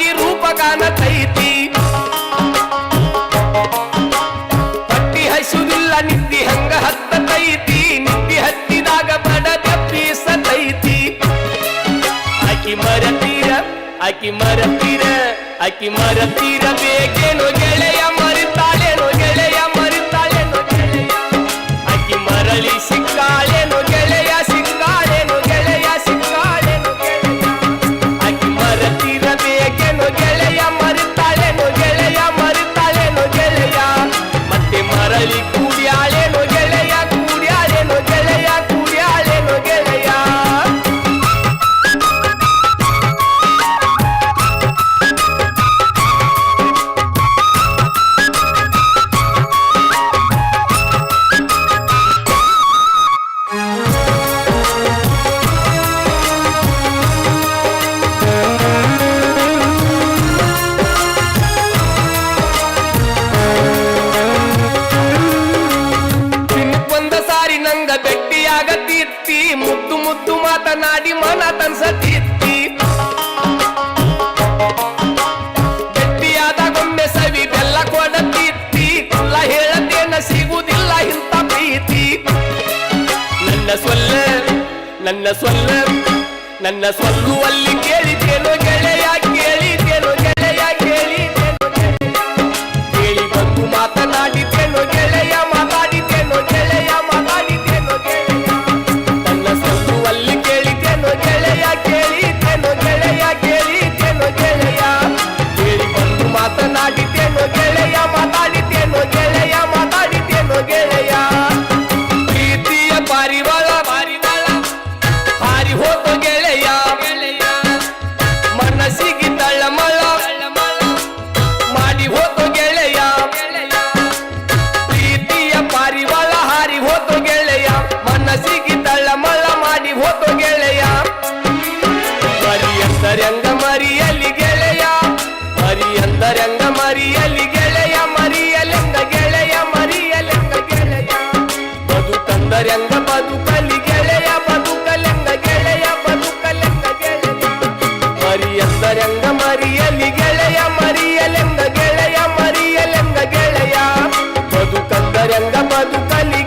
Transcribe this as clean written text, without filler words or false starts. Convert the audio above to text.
ಆಕಿ ರೂಪ ಕಾಣತೈತಿ ಪಟ್ಟಿ ಹಸುದಿಲ್ಲ ನಿದ್ದಿ ಹಂಗ ಹತ್ತತೈತಿ ನಿದ್ದಿ ಹತ್ತಿದಾಗ ಬಡ ತಪ್ಪಿಸತೈತಿ ಆಕಿ ಮರತೀರ ಬೇಕೇನೋ ಗೆಳೆಯ ಮರಿತಾಳೇನೋ ಗೆಳೆಯ ಮರಿತಾಳೇನೋ ಗೆಳೆಯ ಆಕಿ ಮರಳಿ ಸಿಕ್ಕಾಳೇನೋ ಗೆಳೆಯ ಸಿಕ್ಕಾಳೇನೋ ಗೆಳೆಯ ಸಿಕ್ಕಾಳೇನೋ ಗೆಳೆಯ ಆಕಿ ಮರತೀರ ಬೇಕೇನೋ ಗೆಳೆಯ ಮರಿತಾಳೇನೋ ಗೆಳೆಯ ಮರಿತಾಳೇನೋ ಗೆಳೆಯ ಮತ್ತೆ ಮರಳಿ ಕೂಡ್ಯಾಳೇನೋ ಗೆಳೆಯ ಕೂಡ್ಯಾಳೇನೋ ಗೆಳೆಯ ಕೂಡ್ಯಾಳೇನೋ ಗೆಳೆಯ ಭೆಟ್ಟಿಯಾಗತ್ತಿತ್ತಿ ಮುದ್ದು ಮುದ್ದು ಮಾತನಾಡಿ ಮನ ತನ್ಸತ್ತಿತ್ತಿ ಭೆಟ್ಟಿಯಾದಾಗೊಮ್ಮೆ ಸವಿ ಬೆಲ್ಲ ಕೊಡತ್ತಿತ್ತಿ ಕುಲ್ಲ ಹೇಳತೇನ ಸಿಗುವುದಿಲ್ಲ ಇಂಥ ಪ್ರೀತಿ ನನ್ನ ಸೊಲ್ಲುವಲ್ಲಿ ಕೇಳಿತೇನೋ ಗೆಳೆಯ ಕೇಳಿತೇನೋ ಗೆಳೆಯ ಕೇಳಿತೇನೋ ಕೇಳಿ ಬಂದು ಮಾತನಾಡಿತೇನೋ ಗೆಳೆಯ ಮಾತಾಡಿತೇನೋ ಗೆಳೆಯ ಮಾತಾಡಿತೇನೋ ಗೆಳೆಯ ನನ್ನ ಸೊಲ್ಲುವಲ್ಲಿ ಕೇಳಿತೇನೋ ಗೆಳೆಯ ಕೇಳಿತೇನೋ ಗೆಳೆಯ ಕೇಳಿತೇನೋ ಗೆಳೆಯ ಕೇಳಿ ಬಂದು ಮಾತನಾಡಿತೇನೋ ಗೆಳೆಯ ಮಾತಾಡಿತೇನೋ ಗೆಳೆಯ ಮಾತಾಡಿತೇನೋ ಗೆಳೆಯ ಪ್ರೀತಿಯ ಪಾರಿವಾಳ ಹಾರಿ ಹೋತೋ ಗೆಳೆಯ ಮನಸ್ಸಿಗೆ ತಳ್ಳಮಳ ಮಾಡಿ ಹೋತೋ ಗೆಳೆಯ ಪ್ರೀತಿಯ ಪಾರಿವಾಳ ಹಾರಿ ಹೋತೋ ಗೆಳೆಯ ಮನಸ್ಸಿಗೆ ತಳ್ಳಮಳ ಮಾಡಿ ಹೋತೋ ಗೆಳೆಯ ಮರಿಯಂದರಂಗ ಮರಿಯಲಿ ಗೆಳೆಯ ಮರಿಯಂದರಂಗ ಮರಿಯಲಿ ಗೆಳೆಯ ಮರಿಯಲೆಂಗ ಗೆಳೆಯ ಮರಿಯಲೆಂಗ ಗೆಳೆಯ ಬದುಕಂದರಂಗ ಬದುಕಲಿ ಗೆಳೆಯ ಬದುಕಲೆಂಗ ಗೆಳೆಯ ಬದುಕಲೆಂಗ ಗೆಳೆಯ ಮರಿಯಂದರಂಗ ಮರಿಯಲಿ ಗೆಳೆಯ ಮರಿಯಲೆಂಗ ಗೆಳೆಯ ಮರಿಯಲೆಂಗ ಗೆಳೆಯ ಬದುಕಂದರಂಗ ಬದುಕಲಿ